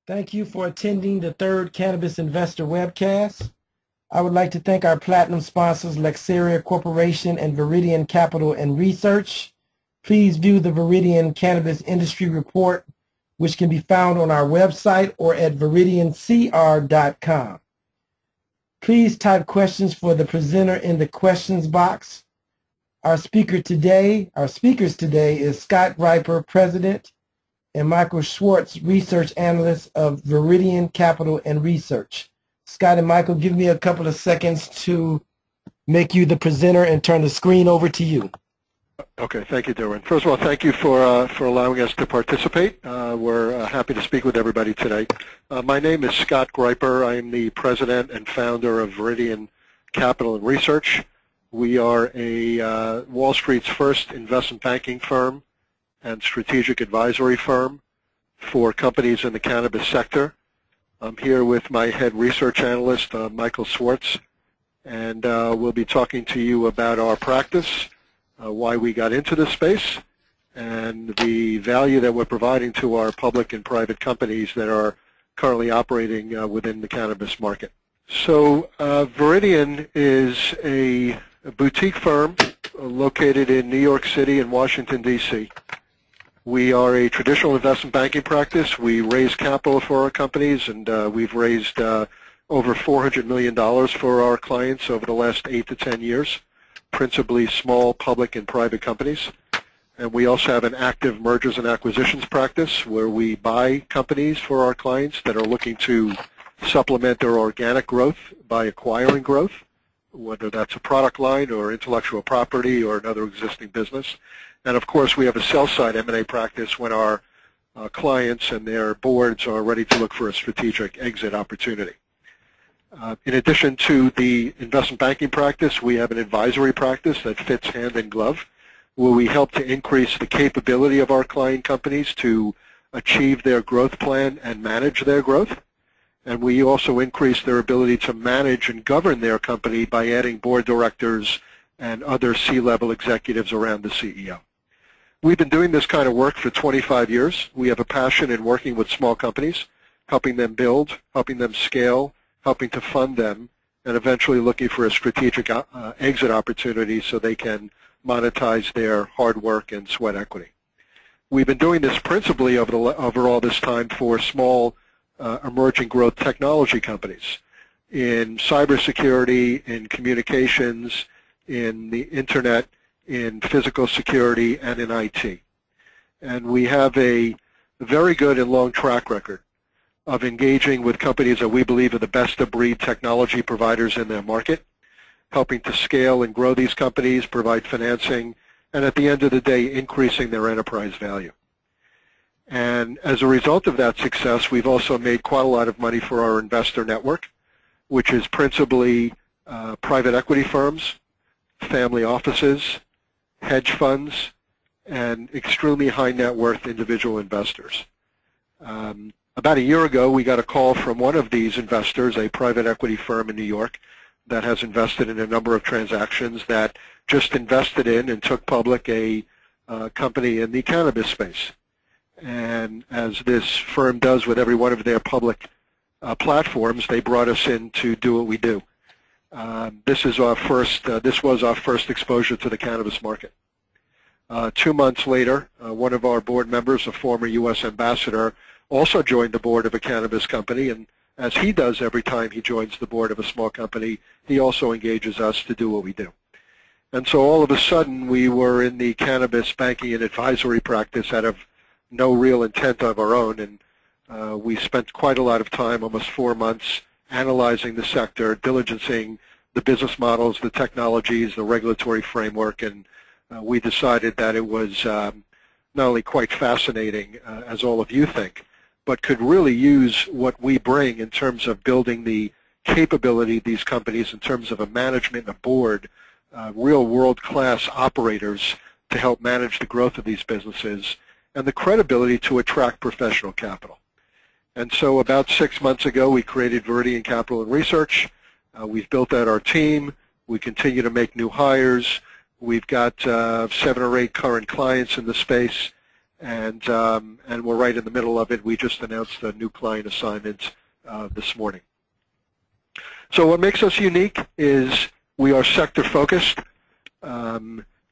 Thank you for attending the third Cannabis Investor Webcast. I would like to thank our platinum sponsors, Lexeria Corporation and Viridian Capital and Research. Please view the Viridian Cannabis Industry Report, which can be found on our website or at viridiancr.com. Please type questions for the presenter in the questions box. Our speakers today is Scott Griper, President, and Michael Schwartz, Research Analyst of Viridian Capital and Research. Scott and Michael, give me a couple of seconds to make you the presenter and turn the screen over to you. Okay, thank you, Derwin. First of all, thank you for allowing us to participate. We're happy to speak with everybody today. My name is Scott Griper. I am the President and founder of Viridian Capital and Research. We are a Wall Street's first investment banking firm and strategic advisory firm for companies in the cannabis sector. I'm here with my head research analyst, Michael Schwartz, and we'll be talking to you about our practice, why we got into this space, and the value that we're providing to our public and private companies that are currently operating within the cannabis market. So Viridian is a boutique firm located in New York City and Washington, D.C. We are a traditional investment banking practice. We raise capital for our companies, and we've raised over $400 million for our clients over the last 8 to 10 years, principally small public and private companies. And we also have an active mergers and acquisitions practice where we buy companies for our clients that are looking to supplement their organic growth by acquiring growth, whether that's a product line or intellectual property or another existing business. And of course, we have a sell-side M&A practice when our clients and their boards are ready to look for a strategic exit opportunity. In addition to the investment banking practice, we have an advisory practice that fits hand in glove, where we help to increase the capability of our client companies to achieve their growth plan and manage their growth. And we also increase their ability to manage and govern their company by adding board directors and other C-level executives around the CEO. We've been doing this kind of work for 25 years. We have a passion in working with small companies, helping them build, helping them scale, helping to fund them, and eventually looking for a strategic exit opportunity so they can monetize their hard work and sweat equity. We've been doing this principally over all this time for small emerging growth technology companies in cybersecurity, in communications, in the internet, in physical security, and in IT. And we have a very good and long track record of engaging with companies that we believe are the best-of-breed technology providers in their market, helping to scale and grow these companies, provide financing, and at the end of the day, increasing their enterprise value. And as a result of that success, we've also made quite a lot of money for our investor network, which is principally private equity firms, family offices, hedge funds, and extremely high net worth individual investors. About a year ago, we got a call from one of these investors, a private equity firm in New York that has invested in a number of transactions, that just invested in and took public a company in the cannabis space. And as this firm does with every one of their public platforms, they brought us in to do what we do. This was our first exposure to the cannabis market. 2 months later, one of our board members, a former U.S. ambassador, also joined the board of a cannabis company, and as he does every time he joins the board of a small company, he also engages us to do what we do. And so all of a sudden, we were in the cannabis banking and advisory practice out of no real intent of our own, and we spent quite a lot of time, almost 4 months, analyzing the sector, diligencing the business models, the technologies, the regulatory framework, and we decided that it was not only quite fascinating, as all of you think, but could really use what we bring in terms of building the capability of these companies in terms of a management and a board, real world-class operators to help manage the growth of these businesses, and the credibility to attract professional capital. And so about 6 months ago, we created Viridian Capital and Research. We've built out our team. We continue to make new hires. We've got 7 or 8 current clients in the space, and we're right in the middle of it. We just announced a new client assignment this morning. So what makes us unique is we are sector focused.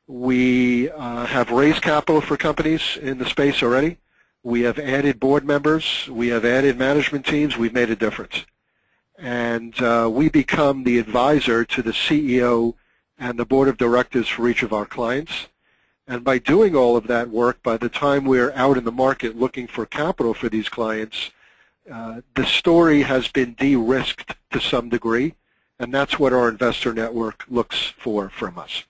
We have raised capital for companies in the space already. We have added board members. We have added management teams. We've made a difference. And we become the advisor to the CEO and the board of directors for each of our clients. And by doing all of that work, by the time we're out in the market looking for capital for these clients, the story has been de-risked to some degree, and that's what our investor network looks for from us.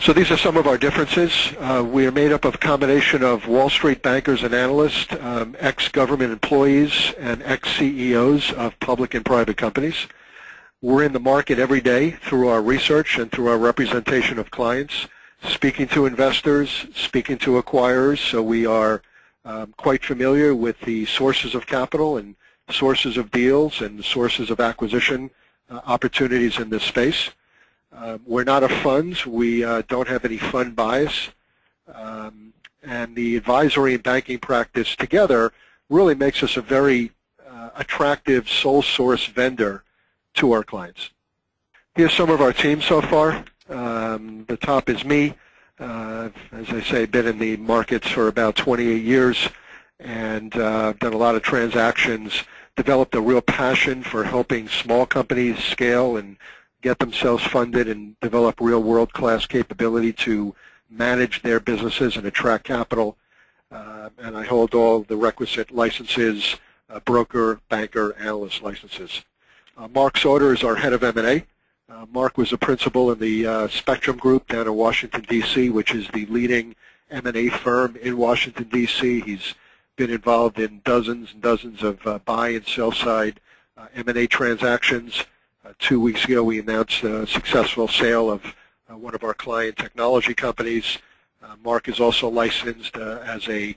So these are some of our differences. We are made up of a combination of Wall Street bankers and analysts, ex-government employees, and ex-CEOs of public and private companies. We're in the market every day through our research and through our representation of clients, speaking to investors, speaking to acquirers, so we are quite familiar with the sources of capital and sources of deals and sources of acquisition opportunities in this space. We're not a fund. We don't have any fund bias. And the advisory and banking practice together really makes us a very attractive sole source vendor to our clients. Here's some of our team so far. The top is me. As I say, been in the markets for about 28 years and done a lot of transactions, developed a real passion for helping small companies scale and get themselves funded and develop real world-class capability to manage their businesses and attract capital. And I hold all the requisite licenses, broker, banker, analyst licenses. Mark Sauter is our head of M&A. Mark was a principal in the Spectrum Group down in Washington, D.C., which is the leading M&A firm in Washington, D.C. He's been involved in dozens and dozens of buy and sell side M&A transactions. 2 weeks ago, we announced a successful sale of one of our client technology companies. Mark is also licensed as a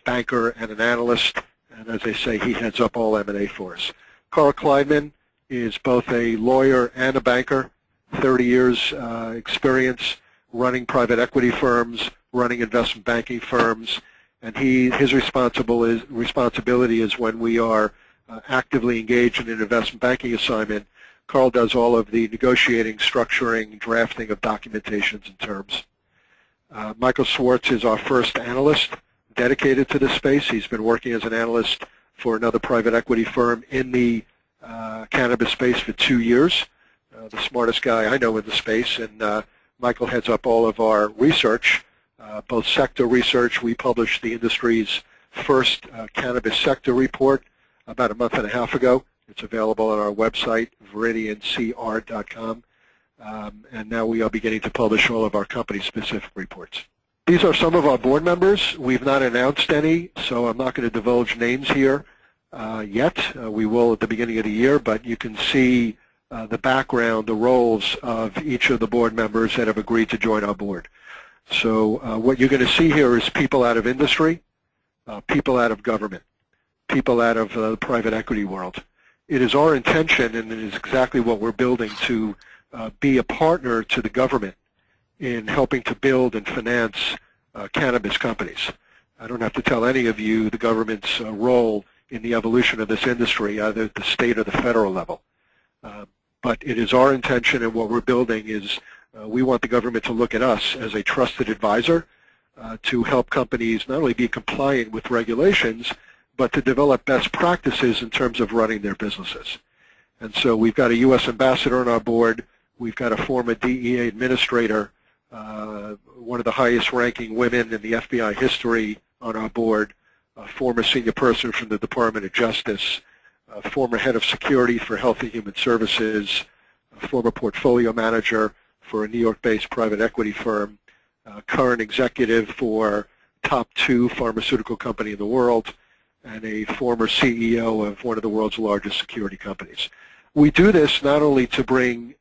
banker and an analyst, and as I say, he heads up all M&A for us. Carl Kleinman is both a lawyer and a banker, 30 years experience running private equity firms, running investment banking firms, and his responsibility is when we are actively engaged in an investment banking assignment. Carl does all of the negotiating, structuring, drafting of documentations and terms. Michael Schwartz is our first analyst dedicated to this space. He's been working as an analyst for another private equity firm in the cannabis space for 2 years. The smartest guy I know in the space, and Michael heads up all of our research, both sector research. We published the industry's first cannabis sector report about a month and a half ago. It's available on our website, viridiancr.com, and now we are beginning to publish all of our company-specific reports. These are some of our board members. We've not announced any, so I'm not going to divulge names here yet. We will at the beginning of the year, but you can see the background, the roles of each of the board members that have agreed to join our board. So what you're going to see here is people out of industry, people out of government, people out of the private equity world. It is our intention, and it is exactly what we're building, to be a partner to the government in helping to build and finance cannabis companies. I don't have to tell any of you the government's role in the evolution of this industry, either at the state or the federal level. But it is our intention, and what we're building is we want the government to look at us as a trusted advisor to help companies not only be compliant with regulations, but to develop best practices in terms of running their businesses. And so we've got a U.S. ambassador on our board. We've got a former DEA administrator, one of the highest ranking women in the FBI history on our board, a former senior person from the Department of Justice, a former head of security for Health and Human Services, a former portfolio manager for a New York-based private equity firm, current executive for top 2 pharmaceutical company in the world, and a former CEO of one of the world's largest security companies. We do this not only to bring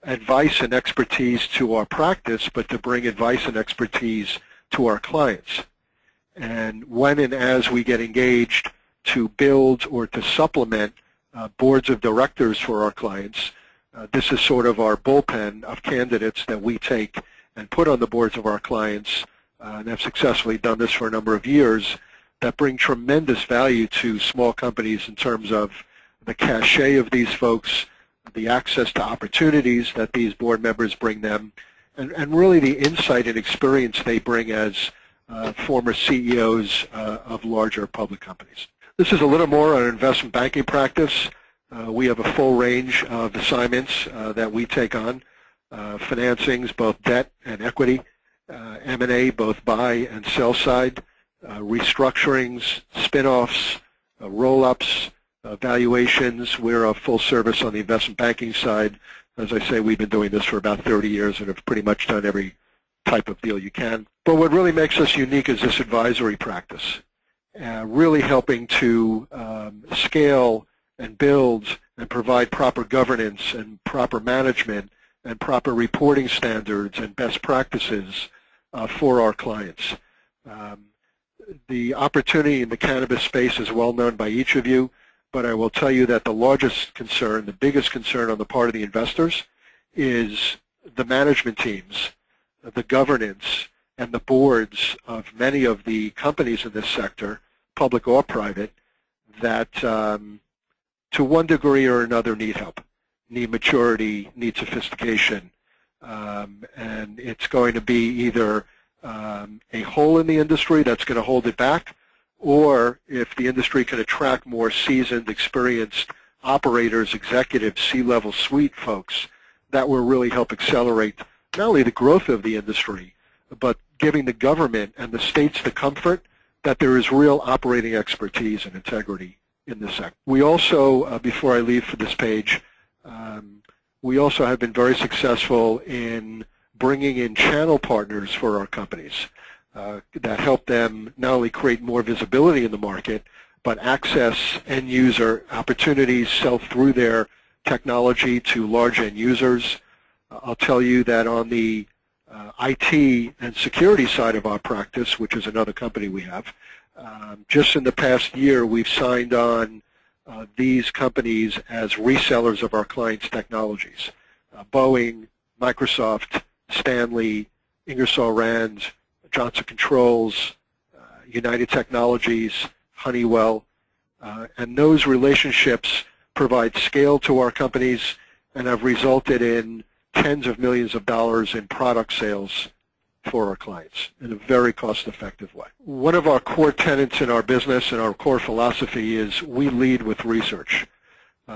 advice and expertise to our practice, but to bring advice and expertise to our clients. And when and as we get engaged to build or to supplement boards of directors for our clients, this is sort of our bullpen of candidates that we take and put on the boards of our clients and have successfully done this for a number of years, that bring tremendous value to small companies in terms of the cachet of these folks, the access to opportunities that these board members bring them, and really the insight and experience they bring as former CEOs of larger public companies. This is a little more on investment banking practice. We have a full range of assignments that we take on, financings, both debt and equity, M&A, both buy and sell side, restructurings, spin-offs, roll-ups, valuations. We're a full service on the investment banking side. As I say, we've been doing this for about 30 years and have pretty much done every type of deal you can. But what really makes us unique is this advisory practice, really helping to scale and build and provide proper governance and proper management and proper reporting standards and best practices for our clients. The opportunity in the cannabis space is well known by each of you, but I will tell you that the largest concern, the biggest concern on the part of the investors is the management teams, the governance, and the boards of many of the companies in this sector, public or private, that to one degree or another need help, need maturity, need sophistication, and it's going to be either a hole in the industry that's going to hold it back, or if the industry can attract more seasoned, experienced operators, executives, C-level suite folks, that will really help accelerate not only the growth of the industry, but giving the government and the states the comfort that there is real operating expertise and integrity in this sector. We also, before I leave for this page, we also have been very successful in bringing in channel partners for our companies that help them not only create more visibility in the market, but access end user opportunities, sell through their technology to large end users. I'll tell you that on the IT and security side of our practice, which is another company we have, just in the past year we've signed on these companies as resellers of our clients' technologies. Boeing, Microsoft, Stanley, Ingersoll Rand, Johnson Controls, United Technologies, Honeywell, and those relationships provide scale to our companies and have resulted in tens of millions of dollars in product sales for our clients in a very cost-effective way. One of our core tenets in our business and our core philosophy is we lead with research.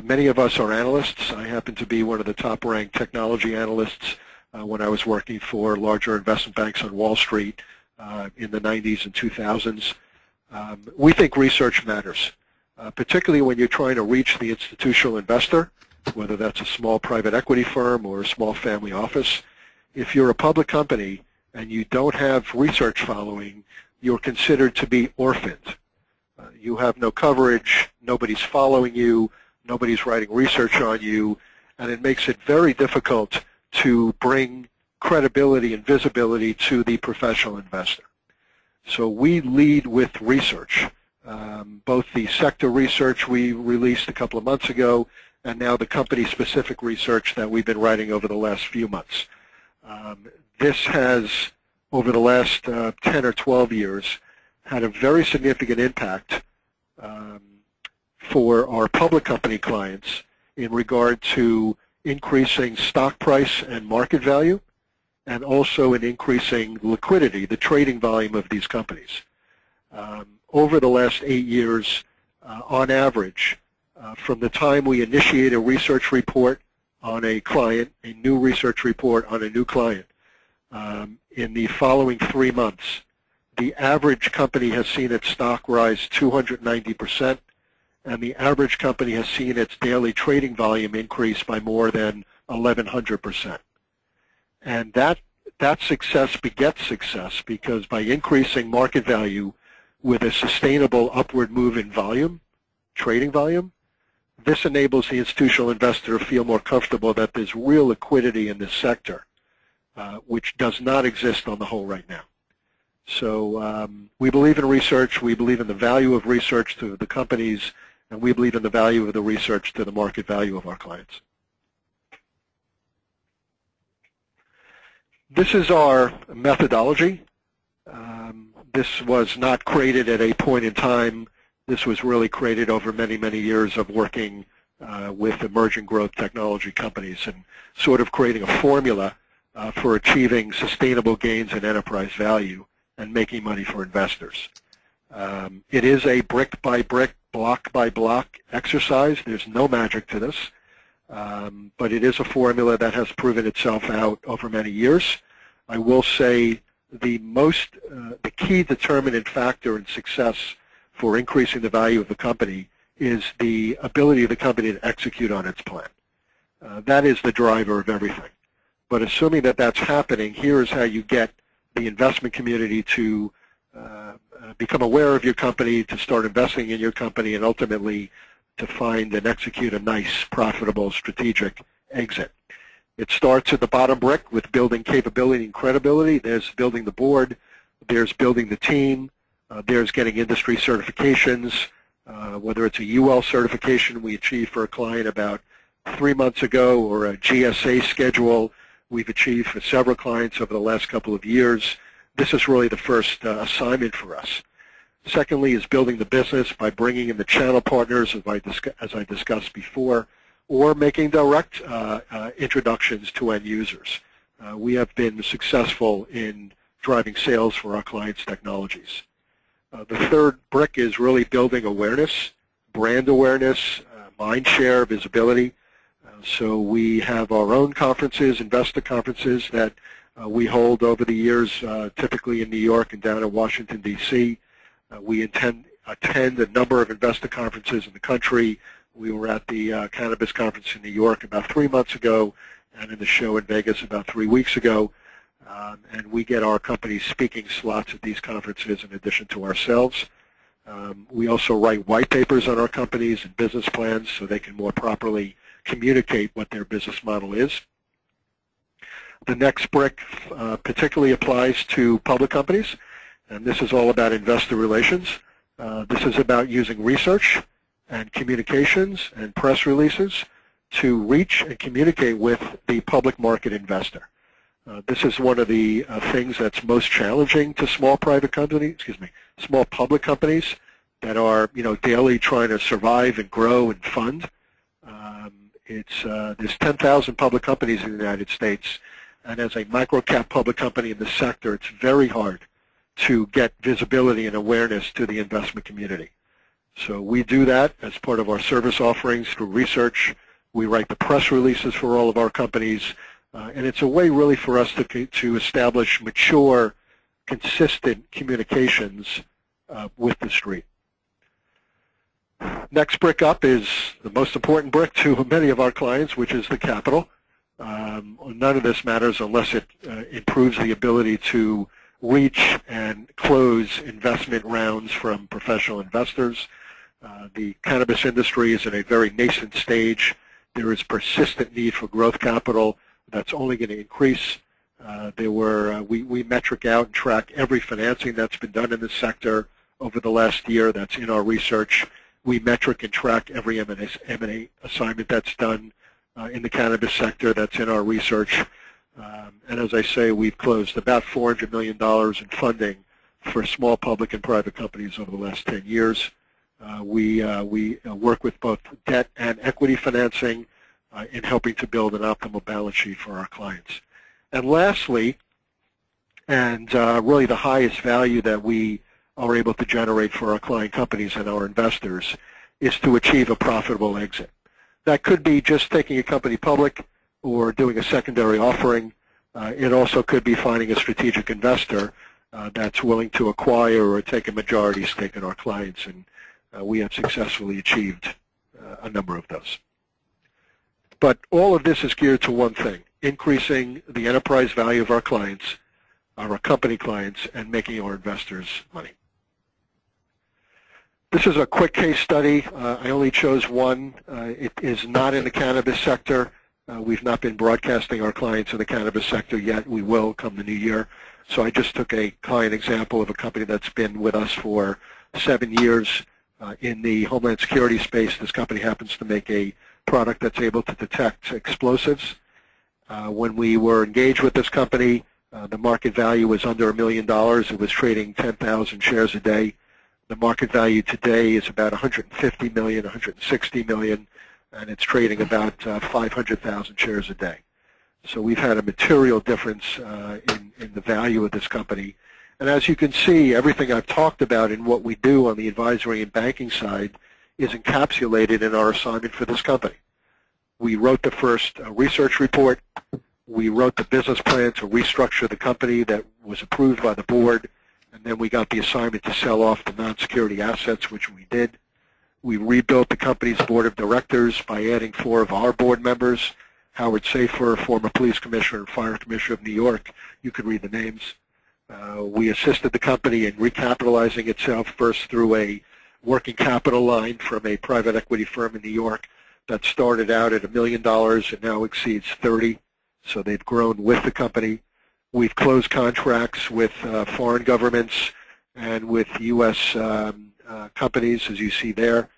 Many of us are analysts. I happen to be one of the top-ranked technology analysts when I was working for larger investment banks on Wall Street in the 90s and 2000s. We think research matters, particularly when you're trying to reach the institutional investor, whether that's a small private equity firm or a small family office. If you're a public company and you don't have research following, you're considered to be orphaned. You have no coverage, nobody's following you, nobody's writing research on you, and it makes it very difficult to bring credibility and visibility to the professional investor. So we lead with research, both the sector research we released a couple of months ago and now the company-specific research that we've been writing over the last few months. This has, over the last 10 or 12 years, had a very significant impact for our public company clients in regard to increasing stock price and market value, and also in increasing liquidity, the trading volume of these companies. Over the last 8 years, on average, from the time we initiate a research report on a client, a new research report on a new client, in the following 3 months, the average company has seen its stock rise 290%, and the average company has seen its daily trading volume increase by more than 1,100%. And that success begets success, because by increasing market value with a sustainable upward move in volume, trading volume, this enables the institutional investor to feel more comfortable that there's real liquidity in this sector, which does not exist on the whole right now. So we believe in research, we believe in the value of research to the companies, and we believe in the value of the research to the market value of our clients. This is our methodology This was not created at a point in time. This was really created over many, many years of working with emerging growth technology companies and sort of creating a formula for achieving sustainable gains in enterprise value and making money for investors. It is a brick-by-brick, block-by-block exercise. There's no magic to this, but it is a formula that has proven itself out over many years. I will say the key determinant factor in success for increasing the value of the company is the ability of the company to execute on its plan. That is the driver of everything. But assuming that that's happening, here is how you get the investment community to become aware of your company, to start investing in your company, and ultimately to find and execute a nice, profitable, strategic exit. It starts at the bottom brick with building capability and credibility. There's building the board. There's building the team. There's getting industry certifications, whether it's a UL certification we achieved for a client about 3 months ago or a GSA schedule we've achieved for several clients over the last couple of years. This is really the first assignment for us. Secondly is building the business by bringing in the channel partners, as I discussed before, or making direct introductions to end users. We have been successful in driving sales for our clients' technologies. The third brick is really building awareness, brand awareness, mind share, visibility. So we have our own conferences, investor conferences that we hold over the years, typically in New York and down in Washington, D.C. We attend a number of investor conferences in the country. We were at the Cannabis conference in New York about 3 months ago and in the show in Vegas about 3 weeks ago. And we get our company speaking slots at these conferences in addition to ourselves. We also write white papers on our companies and business plans so they can more properly communicate what their business model is. The next brick particularly applies to public companies, and this is all about investor relations. This is about using research and communications and press releases to reach and communicate with the public market investor. This is one of the things that's most challenging to small public companies that are, daily trying to survive and grow and fund. There's 10,000 public companies in the United States, and as a micro-cap public company in the sector, it's very hard to get visibility and awareness to the investment community. So we do that as part of our service offerings through research. We write the press releases for all of our companies, and it's a way really for us to establish mature, consistent communications with the street. Next brick up is the most important brick to many of our clients, which is the capital. None of this matters unless it improves the ability to reach and close investment rounds from professional investors. The cannabis industry is in a very nascent stage. There is persistent need for growth capital that's only going to increase. We metric out and track every financing that's been done in this sector over the last year. That's in our research. We metric and track every M&A assignment that's done in the cannabis sector. That's in our research. And as I say, we've closed about $400 million in funding for small public and private companies over the last 10 years. We work with both debt and equity financing in helping to build an optimal balance sheet for our clients. And lastly, and really the highest value that we are able to generate for our client companies and our investors is to achieve a profitable exit. That could be just taking a company public or doing a secondary offering. It also could be finding a strategic investor that's willing to acquire or take a majority stake in our clients, and we have successfully achieved a number of those. But all of this is geared to one thing: increasing the enterprise value of our clients, our company clients, and making our investors money. This is a quick case study. I only chose one. It is not in the cannabis sector. We've not been broadcasting our clients in the cannabis sector yet. We will come the new year. So I just took a client example of a company that's been with us for 7 years in the Homeland Security space. This company happens to make a product that's able to detect explosives. When we were engaged with this company, The market value was under $1 million. It was trading 10,000 shares a day. The market value today is about 150 million, 160 million, and it's trading about 500,000 shares a day. So we've had a material difference in the value of this company. And as you can see, everything I've talked about in what we do on the advisory and banking side is encapsulated in our assignment for this company. We wrote the first research report. We wrote the business plan to restructure the company that was approved by the board, and then we got the assignment to sell off the non-security assets, which we did. We rebuilt the company's board of directors by adding 4 of our board members, Howard Safer, former police commissioner and fire commissioner of New York. You could read the names. We assisted the company in recapitalizing itself first through a working capital line from a private equity firm in New York that started out at $1 million and now exceeds 30. So they've grown with the company. We've closed contracts with foreign governments and with U.S. Companies, as you see there.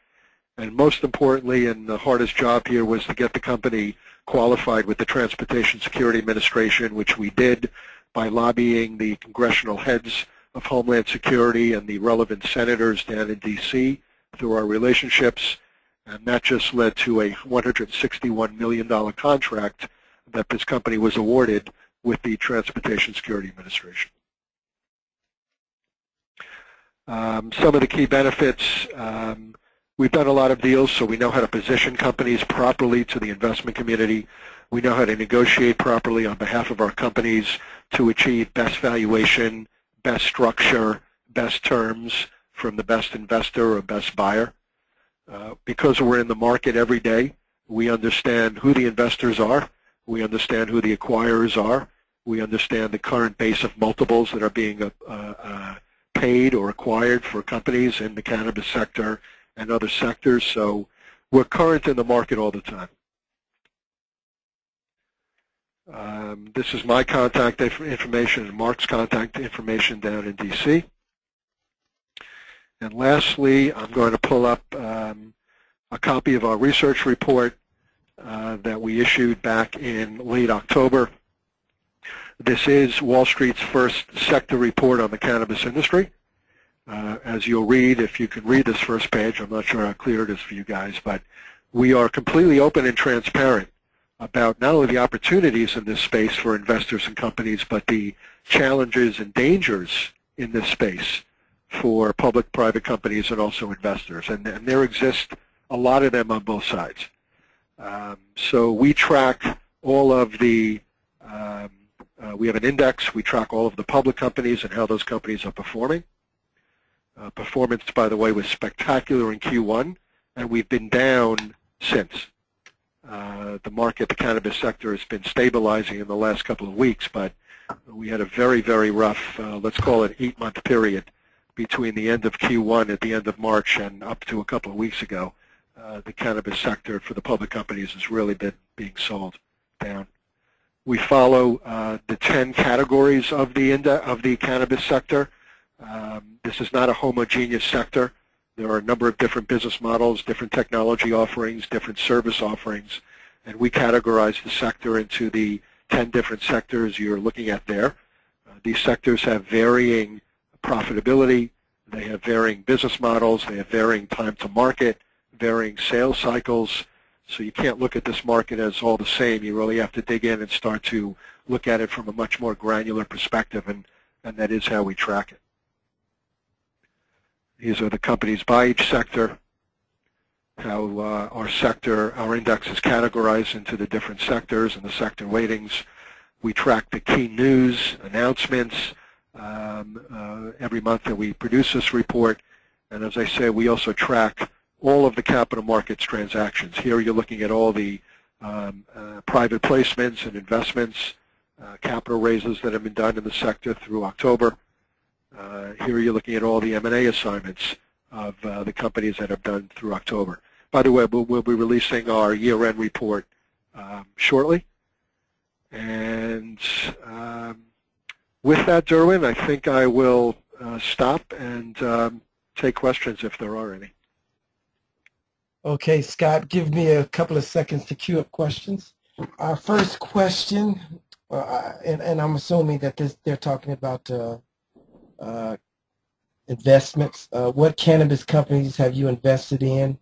And most importantly, and the hardest job here, was to get the company qualified with the Transportation Security Administration, which we did by lobbying the congressional heads of Homeland Security and the relevant senators down in D.C. through our relationships. And that just led to a $161 million contract that this company was awarded with the Transportation Security Administration. Some of the key benefits, we've done a lot of deals, so we know how to position companies properly to the investment community. We know how to negotiate properly on behalf of our companies to achieve best valuation, best structure, best terms from the best investor or best buyer. Because we're in the market every day, we understand who the investors are. We understand who the acquirers are. We understand the current base of multiples that are being paid or acquired for companies in the cannabis sector and other sectors. So we're current in the market all the time. This is my contact information and Mark's contact information down in D.C. And lastly, I'm going to pull up a copy of our research report that we issued back in late October. This is Wall Street's first sector report on the cannabis industry. As you'll read, if you can read this first page, I'm not sure how clear it is for you guys, but we are completely open and transparent about not only the opportunities in this space for investors and companies, but the challenges and dangers in this space for public-private companies and also investors. And there exist a lot of them on both sides. So we track all of the, we have an index, we track all of the public companies and how those companies are performing. Performance, by the way, was spectacular in Q1, and we've been down since. The market, the cannabis sector, has been stabilizing in the last couple of weeks, but we had a very, very rough, let's call it 8-month period between the end of Q1 at the end of March and up to a couple of weeks ago. The cannabis sector for the public companies has really been being sold down. We follow the 10 categories of the cannabis sector. This is not a homogeneous sector. There are a number of different business models, different technology offerings, different service offerings, and we categorize the sector into the 10 different sectors you're looking at there. These sectors have varying profitability, they have varying business models, they have varying time to market, varying sales cycles, so you can't look at this market as all the same. You really have to dig in and start to look at it from a much more granular perspective, and that is how we track it. These are the companies by each sector, how our index is categorized into the different sectors and the sector weightings. We track the key news, announcements, every month that we produce this report. And as I say, we also track all of the capital markets transactions. Here you're looking at all the private placements and investments, capital raises that have been done in the sector through October. Here you're looking at all the M&A assignments of the companies that have done through October. By the way, we'll be releasing our year-end report shortly. And with that, Derwin, I think I will stop and take questions if there are any. Okay, Scott, give me a couple of seconds to queue up questions. Our first question and I'm assuming that they're talking about investments. What cannabis companies have you invested in?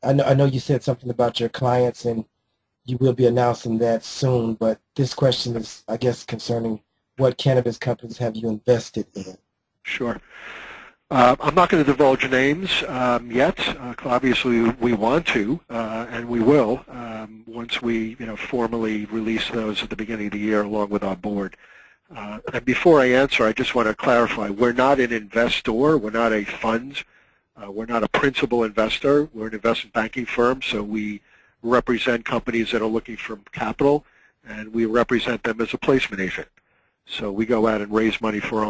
I know you said something about your clients, and you will be announcing that soon, but this question is, I guess, concerning what cannabis companies have you invested in? Sure. I'm not going to divulge names yet. Obviously, we want to, and we will once we, formally release those at the beginning of the year along with our board. And before I answer, I just want to clarify: we're not an investor. We're not a fund. We're not a principal investor. We're an investment banking firm, so we represent companies that are looking for capital, and we represent them as a placement agent. So we go out and raise money for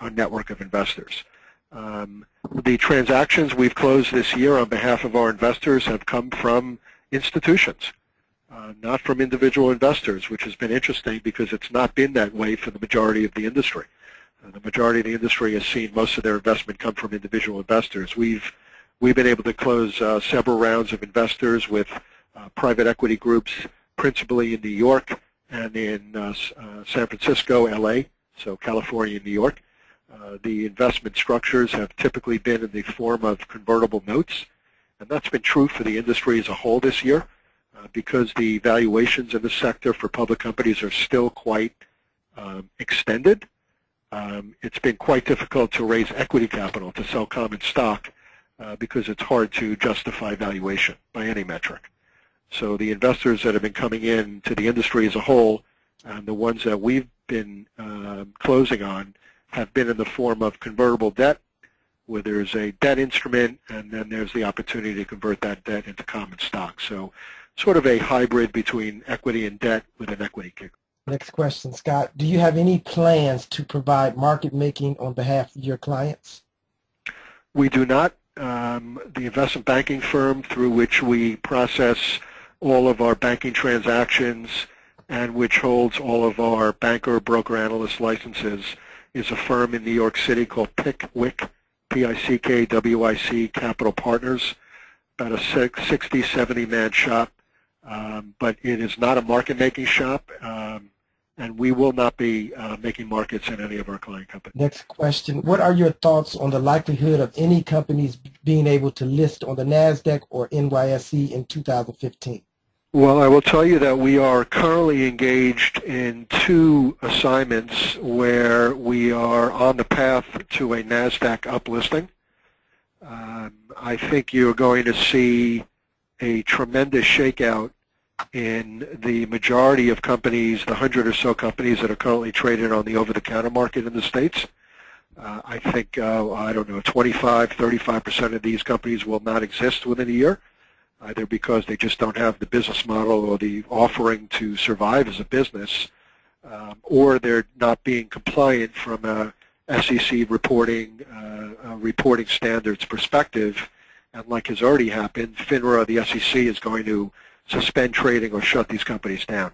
our network of investors. The transactions we've closed this year on behalf of our investors have come from institutions, not from individual investors, which has been interesting because it's not been that way for the majority of the industry. The majority of the industry has seen most of their investment come from individual investors. We've been able to close several rounds of investors with private equity groups, principally in New York and in San Francisco, LA, so California and New York. The investment structures have typically been in the form of convertible notes, and that's been true for the industry as a whole this year because the valuations in the sector for public companies are still quite extended. It's been quite difficult to raise equity capital to sell common stock because it's hard to justify valuation by any metric. So the investors that have been coming in to the industry as a whole, and the ones that we've been closing on, have been in the form of convertible debt, where there's a debt instrument, and then there's the opportunity to convert that debt into common stock. So sort of a hybrid between equity and debt with an equity kick. Next question, Scott. Do you have any plans to provide market making on behalf of your clients? We do not. The investment banking firm through which we process all of our banking transactions and which holds all of our banker, broker, analyst licenses is a firm in New York City called PICWIC, P-I-C-K-W-I-C Capital Partners, about a 60, 70-man shop, but it is not a market-making shop, and we will not be making markets in any of our client companies. Next question. What are your thoughts on the likelihood of any companies being able to list on the NASDAQ or NYSE in 2015? Well, I will tell you that we are currently engaged in 2 assignments where we are on the path to a NASDAQ uplisting. I think you're going to see a tremendous shakeout in the majority of companies, the 100 or so companies that are currently traded on the over-the-counter market in the States. I think, I don't know, 25, 35% of these companies will not exist within a year, either because they just don't have the business model or the offering to survive as a business, or they're not being compliant from a SEC reporting standards perspective. And like has already happened, FINRA, the SEC, is going to suspend trading or shut these companies down.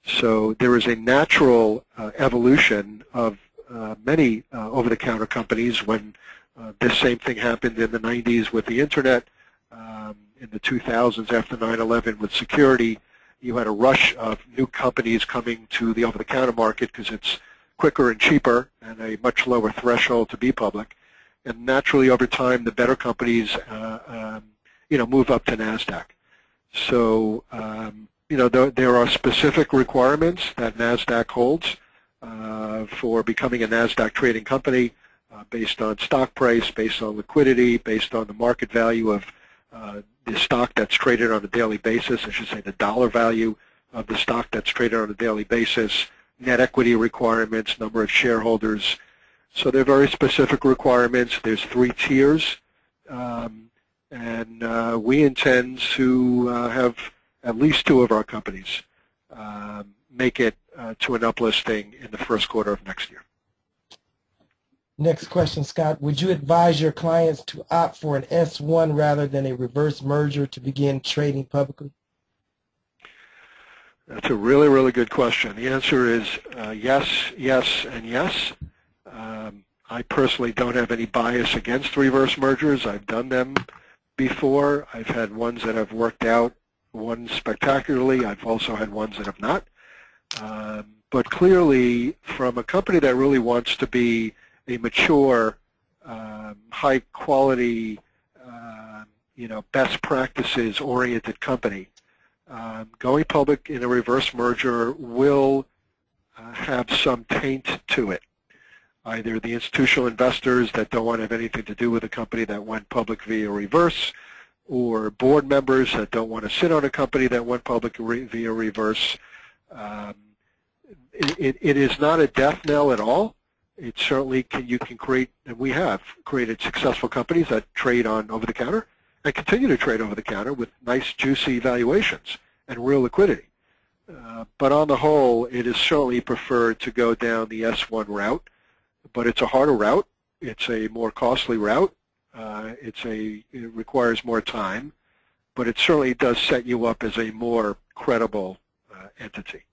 So there is a natural evolution of many over-the-counter companies. When this same thing happened in the 90s with the Internet, in the 2000s after 9/11 with security, you had a rush of new companies coming to the over-the-counter market because it's quicker and cheaper and a much lower threshold to be public. And naturally, over time, the better companies, move up to NASDAQ. So, there are specific requirements that NASDAQ holds for becoming a NASDAQ trading company based on stock price, based on liquidity, based on the market value of the stock that's traded on a daily basis, I should say the dollar value of the stock that's traded on a daily basis, net equity requirements, number of shareholders. So they're very specific requirements. There's 3 tiers, and we intend to have at least 2 of our companies make it to an uplisting in the first quarter of next year. Next question, Scott. Would you advise your clients to opt for an S1 rather than a reverse merger to begin trading publicly? That's a really, really good question. The answer is yes, yes, and yes. I personally don't have any bias against reverse mergers. I've done them before. I've had ones that have worked out, one spectacularly. I've also had ones that have not. But clearly, from a company that really wants to be a mature, high-quality, best practices-oriented company, going public in a reverse merger will have some taint to it. Either the institutional investors that don't want to have anything to do with a company that went public via reverse, or board members that don't want to sit on a company that went public via reverse. It is not a death knell at all. It certainly you can create, and we have created successful companies that trade on over-the-counter and continue to trade over-the-counter with nice, juicy valuations and real liquidity. But on the whole, it is certainly preferred to go down the S1 route, but it's a harder route. It's a more costly route. It requires more time, but it certainly does set you up as a more credible entity.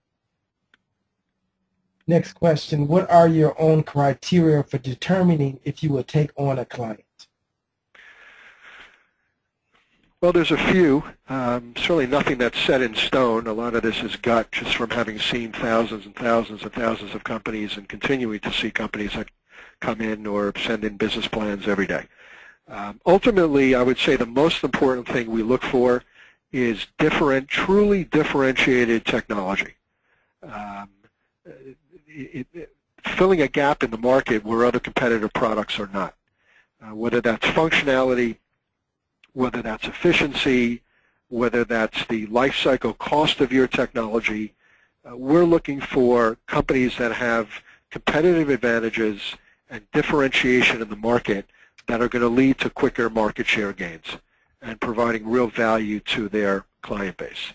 Next question, what are your own criteria for determining if you will take on a client? Well, there's a few. Certainly nothing that's set in stone. A lot of this is gut, just from having seen thousands and thousands and thousands of companies and continuing to see companies that come in or send in business plans every day. Ultimately, I would say the most important thing we look for is truly differentiated technology. Filling a gap in the market where other competitive products are not. Whether that's functionality, whether that's efficiency, whether that's the life cycle cost of your technology, we're looking for companies that have competitive advantages and differentiation in the market that are going to lead to quicker market share gains and providing real value to their client base.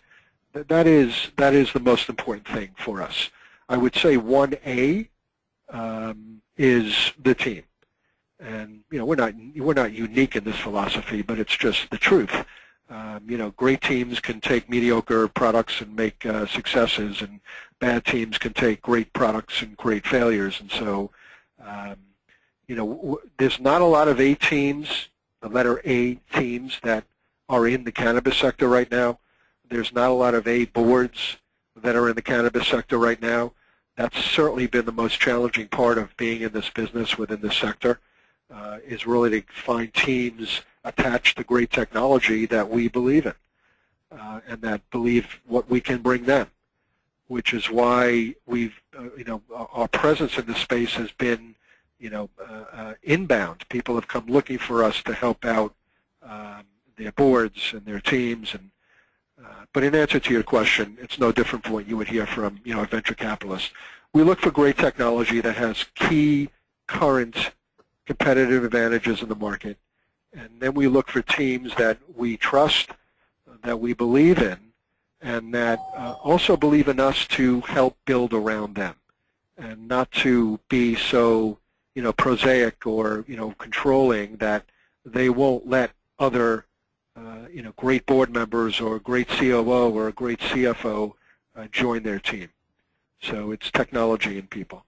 That is the most important thing for us. I would say 1A is the team. And we're not unique in this philosophy, but it's just the truth. Great teams can take mediocre products and make successes, and bad teams can take great products and create failures. And so, there's not a lot of A teams, the letter A teams, that are in the cannabis sector right now. There's not a lot of A boards that are in the cannabis sector right now. That's certainly been the most challenging part of being in this business within this sector. Is really to find teams attached to great technology that we believe in and that believe what we can bring them, which is why we've, our presence in this space has been, inbound. People have come looking for us to help out their boards and their teams. And but in answer to your question, it's no different from what you would hear from, a venture capitalist. We look for great technology that has key current competitive advantages in the market, and then we look for teams that we trust, that we believe in, and that also believe in us to help build around them, and not to be so, prosaic or, controlling that they won't let other, great board members or a great COO or a great CFO join their team. So it's technology and people.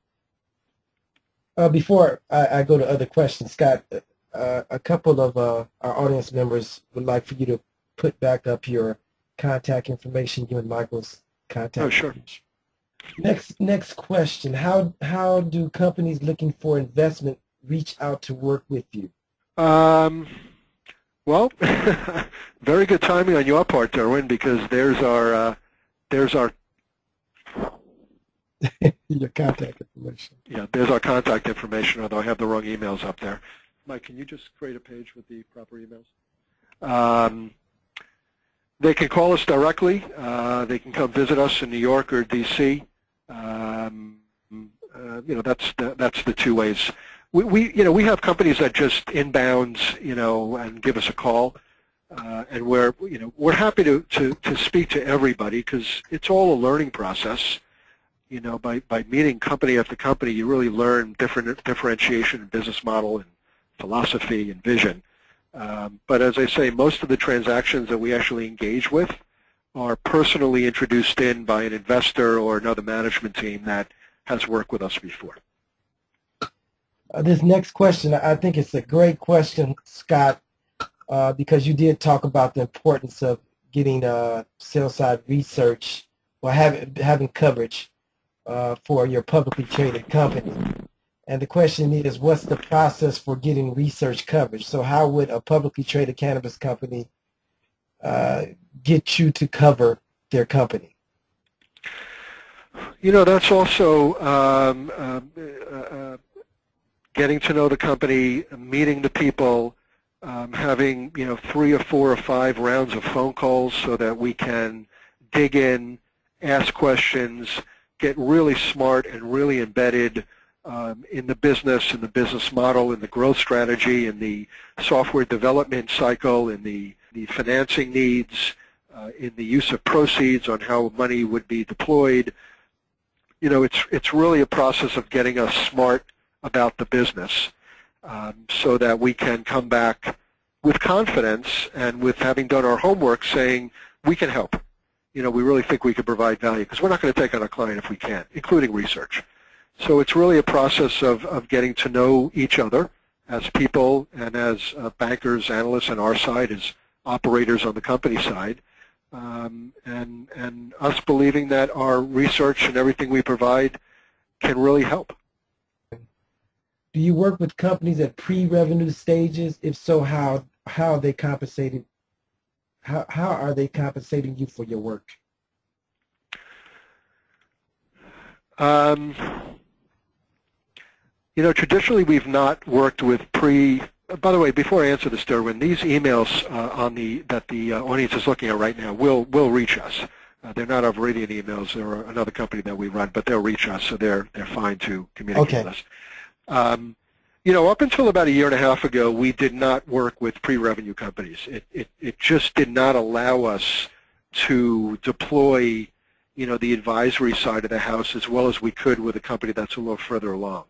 Before I go to other questions, Scott, a couple of our audience members would like for you to put back up your contact information, you and Michael's contact. Oh, sure. Next question. How do companies looking for investment reach out to work with you? Well, very good timing on your part, Derwin, because there's our your contact information. Yeah, there's our contact information, although I have the wrong emails up there. Mike, can you just create a page with the proper emails? They can call us directly. They can come visit us in New York or D.C. That's the two ways. We have companies that just inbounds, and give us a call, and we're happy to speak to everybody because it's all a learning process. By meeting company after company, you really learn differentiation in business model and philosophy and vision. But as I say, most of the transactions that we actually engage with are personally introduced in by an investor or another management team that has worked with us before. This next question, I think it's a great question, Scott, because you did talk about the importance of getting sell-side research or having coverage for your publicly traded company. And the question is, what's the process for getting research coverage? So how would a publicly traded cannabis company get you to cover their company? You know, that's also getting to know the company, meeting the people, having 3 or 4 or 5 rounds of phone calls so that we can dig in, ask questions, get really smart and really embedded in the business model, in the growth strategy, in the software development cycle, in the financing needs, in the use of proceeds, on how money would be deployed. It's really a process of getting us smart about the business so that we can come back with confidence and with having done our homework saying we can help. We really think we can provide value because we're not going to take on a client if we can't, including research. So it's really a process of getting to know each other as people and as bankers, analysts on our side, as operators on the company side, and us believing that our research and everything we provide can really help. Do you work with companies at pre-revenue stages? If so, how are they compensated? How are they compensating you for your work? Traditionally we've not worked with by the way, before I answer this, Derwin, these emails that the audience is looking at right now will reach us. They're not our Viridian emails. They're another company that we run, but they'll reach us, so they're fine to communicate with us. Up until about a year and a half ago, we did not work with pre-revenue companies. It just did not allow us to deploy, the advisory side of the house as well as we could with a company that's a little further along.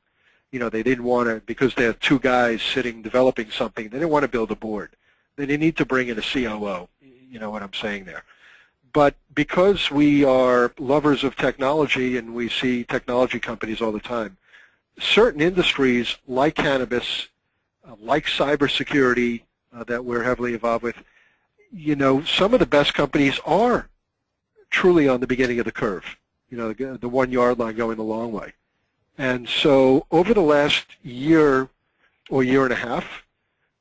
They didn't want to, because they had 2 guys sitting developing something, they didn't want to build a board. They didn't need to bring in a COO, you know what I'm saying there. But because we are lovers of technology and we see technology companies all the time, certain industries like cannabis, like cybersecurity that we're heavily involved with, some of the best companies are truly on the beginning of the curve, the 1 yard line going a long way. And so over the last year or year and a half,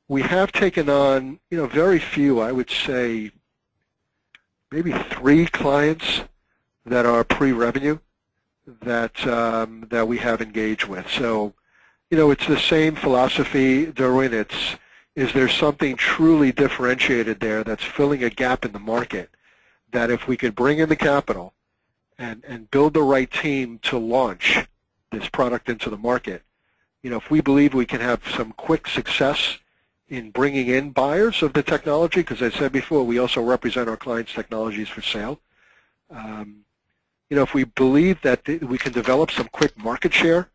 we have taken on, very few, I would say maybe 3 clients that are pre-revenue that we have engaged with. So, it's the same philosophy, Derwin. Is there something truly differentiated there that's filling a gap in the market that if we could bring in the capital and build the right team to launch this product into the market, if we believe we can have some quick success in bringing in buyers of the technology, because as I said before, we also represent our clients' technologies for sale. If we believe that we can develop some quick market share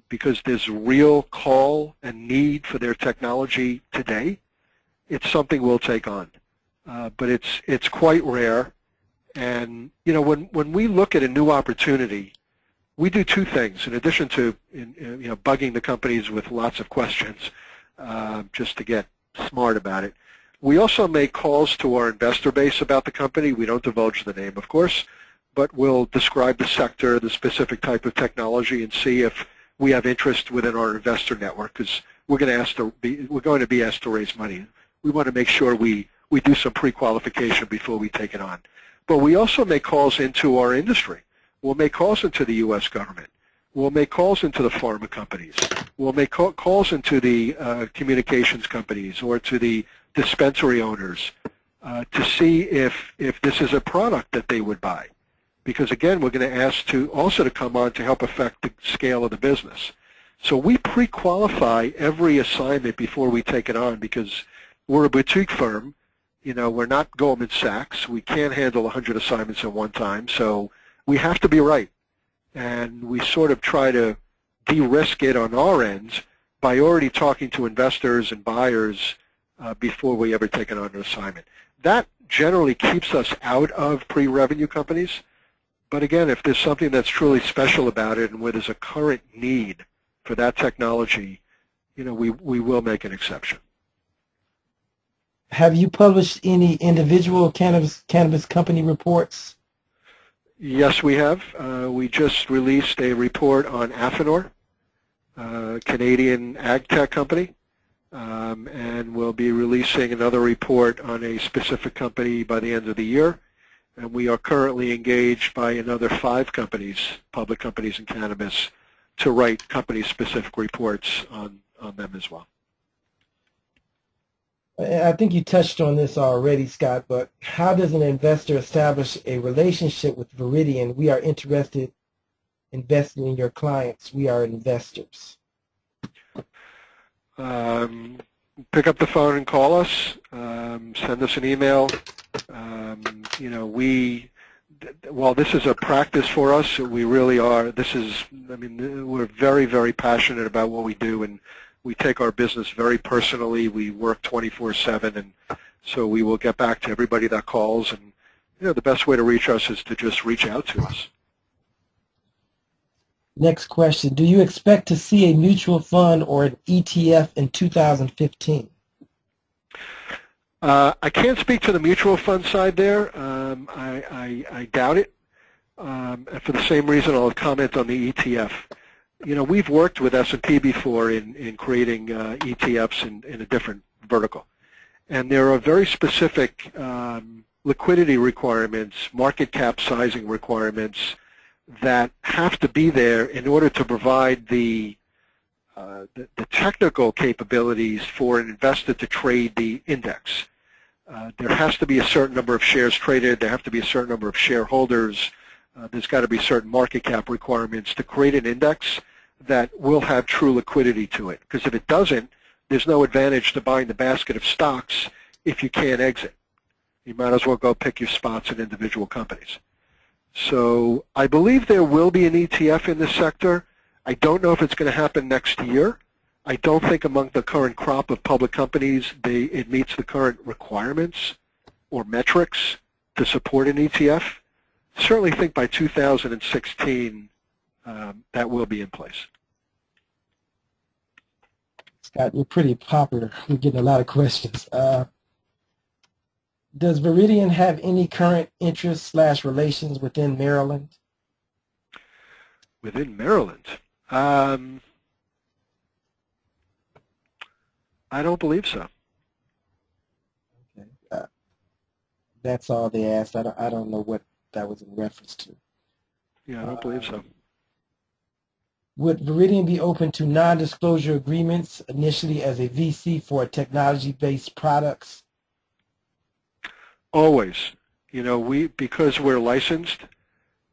because there's real call and need for their technology today, it's something we'll take on. But it's quite rare. And when we look at a new opportunity, we do 2 things in addition to bugging the companies with lots of questions just to get smart about it. We also make calls to our investor base about the company. We don't divulge the name, of course, but we'll describe the sector, the specific type of technology, and see if we have interest within our investor network, because we're going to be asked to raise money. We want to make sure we do some pre-qualification before we take it on. But we also make calls into our industry. We'll make calls into the U.S. government. We'll make calls into the pharma companies. We'll make calls into the communications companies or to the dispensary owners to see if this is a product that they would buy. Because again, we're going to ask to come on to help affect the scale of the business. So we pre-qualify every assignment before we take it on, because we're a boutique firm. We're not Goldman Sachs. We can't handle 100 assignments at one time. So we have to be right. And we sort of try to de-risk it on our end by already talking to investors and buyers before we ever take it on an assignment. That generally keeps us out of pre-revenue companies. But again, if there's something that's truly special about it and where there's a current need for that technology, we will make an exception. Have you published any individual cannabis company reports? Yes, we have. We just released a report on Afinor, Canadian ag tech company, and we'll be releasing another report on a specific company by the end of the year. And we are currently engaged by another 5 companies, public companies in cannabis, to write company-specific reports on them as well. I think you touched on this already, Scott, but how does an investor establish a relationship with Viridian? We are interested in investing in your clients. We are investors. Pick up the phone and call us. Send us an email. You know, while this is a practice for us, we really are. We're very, very passionate about what we do, and we take our business very personally. We work 24/7, and so we will get back to everybody that calls. And you know, the best way to reach us is to just reach out to us. Next question: do you expect to see a mutual fund or an ETF in 2015? I can't speak to the mutual fund side there. I doubt it. And for the same reason, I'll comment on the ETF. You know, we've worked with S&P before in creating ETFs in a different vertical. And there are very specific liquidity requirements, market cap sizing requirements that have to be there in order to provide the technical capabilities for an investor to trade the index. There has to be a certain number of shares traded. There have to be a certain number of shareholders. There's got to be certain market cap requirements to create an index that will have true liquidity to it. Because if it doesn't, there's no advantage to buying the basket of stocks if you can't exit. You might as well go pick your spots in individual companies. So I believe there will be an ETF in this sector. I don't know if it's going to happen next year. I don't think among the current crop of public companies it meets the current requirements or metrics to support an ETF. Certainly think by 2016 that will be in place. Scott, you're pretty popular. We're getting a lot of questions. Does Viridian have any current interest/relations within Maryland? Within Maryland? I don't believe so. Okay. That's all they asked. I don't know what that was in reference to. Yeah, I don't believe so. Would Viridian be open to non-disclosure agreements initially as a VC for technology-based products? Always. You know, because we're licensed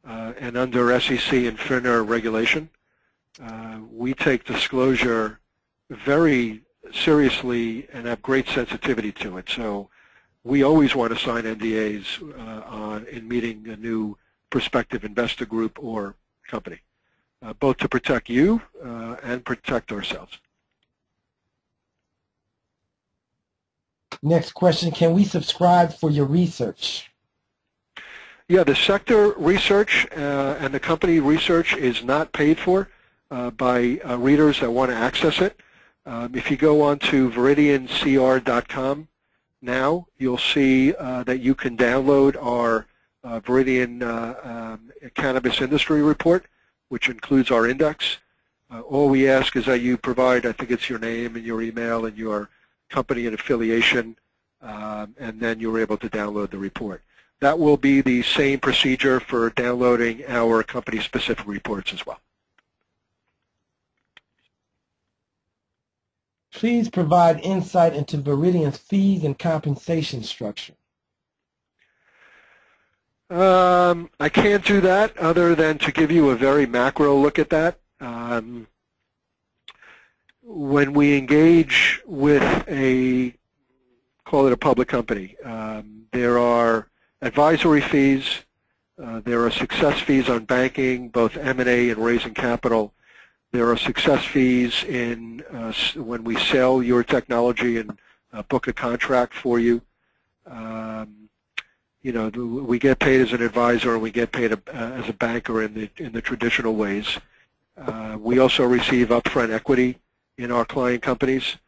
and under SEC and FINRA regulation, we take disclosure very seriously and have great sensitivity to it. So we always want to sign NDAs in meeting a new prospective investor group or company, both to protect you and protect ourselves. Next question, can we subscribe for your research? Yeah, the sector research and the company research is not paid for by readers that want to access it. If you go on to viridiancr.com now, you'll see that you can download our Viridian Cannabis Industry Report, which includes our index. All we ask is that you provide, I think it's your name and your email and your company and affiliation, and then you're able to download the report. That will be the same procedure for downloading our company-specific reports as well. Please provide insight into Viridian's fees and compensation structure. I can't do that other than to give you a very macro look at that. When we engage with call it a public company, there are advisory fees, there are success fees on banking, both M&A and raising capital. There are success fees in when we sell your technology and book a contract for you. You know, we get paid as an advisor and we get paid as a banker in the traditional ways. We also receive upfront equity in our client companies.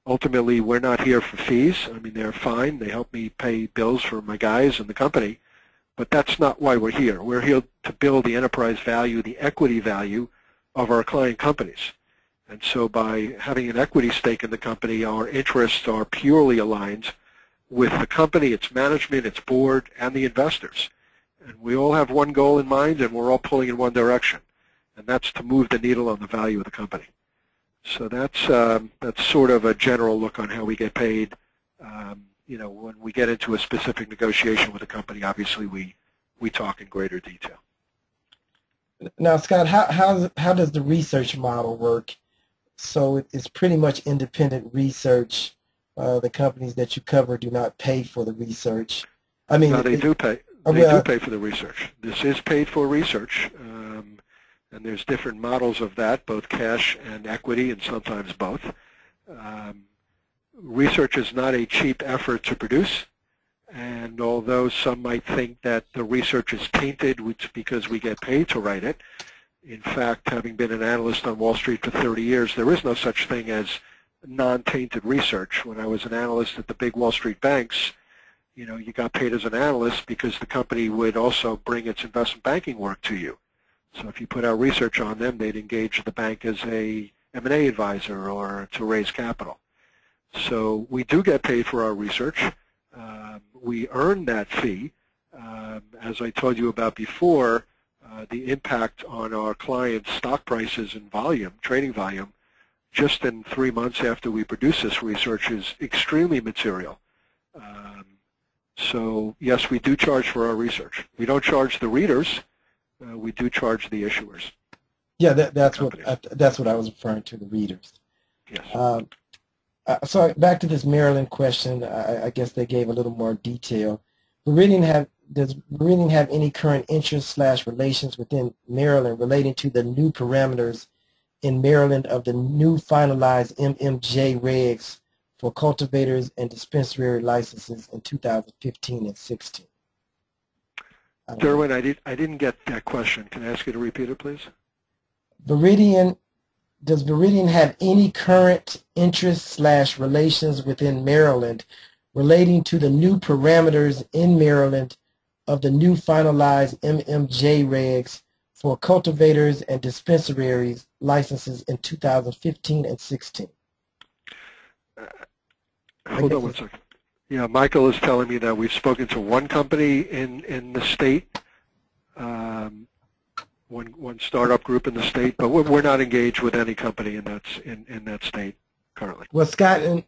Ultimately, we're not here for fees. I mean, they're fine. They help me pay bills for my guys and the company. But that's not why we're here. We're here to build the enterprise value, the equity value of our client companies. And so by having an equity stake in the company, our interests are purely aligned with the company, its management, its board, and the investors. And we all have one goal in mind, and we're all pulling in one direction, and that's to move the needle on the value of the company. So that's sort of a general look on how we get paid. You know, when we get into a specific negotiation with a company, obviously we talk in greater detail. Now, Scott, how does the research model work? So it's pretty much independent research. The companies that you cover do not pay for the research. I mean, no, they do pay. They do pay for the research. This is paid for research, and there's different models of that, both cash and equity, and sometimes both. Research is not a cheap effort to produce, and although some might think that the research is tainted because we get paid to write it, in fact, having been an analyst on Wall Street for 30 years, there is no such thing as non-tainted research. When I was an analyst at the big Wall Street banks, you know, you got paid as an analyst because the company would also bring its investment banking work to you. So if you put out research on them, they'd engage the bank as a M&A advisor or to raise capital. So we do get paid for our research. We earn that fee. As I told you about before, the impact on our clients' stock prices and volume, trading volume, just in 3 months after we produce this research is extremely material. So yes, we do charge for our research. We don't charge the readers. We do charge the issuers. Yeah, that's what I was referring to, the readers. Yes. So back to this Maryland question, I guess they gave a little more detail. Does Viridian have any current interest/relations within Maryland relating to the new parameters in Maryland of the new finalized MMJ regs for cultivators and dispensary licenses in 2015 and 16? Derwin, I didn't get that question. Can I ask you to repeat it, please? Does Viridian have any current interest/relations within Maryland relating to the new parameters in Maryland of the new finalized MMJ regs for cultivators and dispensaries licenses in 2015 and 16? Hold on one second. Yeah, Michael is telling me that we've spoken to one company in the state, one startup group in the state, but we're not engaged with any company in that state currently. Well, Scott and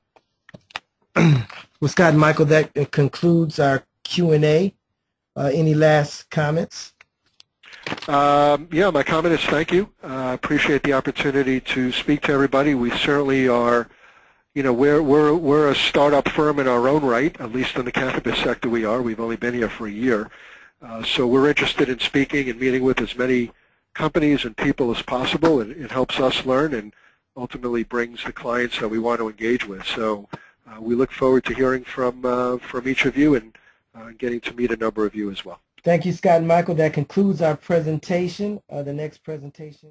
Michael, that concludes our Q&A. Any last comments? Yeah, my comment is thank you. Appreciate the opportunity to speak to everybody. We certainly are, you know, we're a startup firm in our own right, at least in the cannabis sector we are. We've only been here for a year. So we're interested in speaking and meeting with as many companies and people as possible. It helps us learn and ultimately brings the clients that we want to engage with. So we look forward to hearing from each of you and getting to meet a number of you as well. Thank you, Scott and Michael. That concludes our presentation. The next presentation.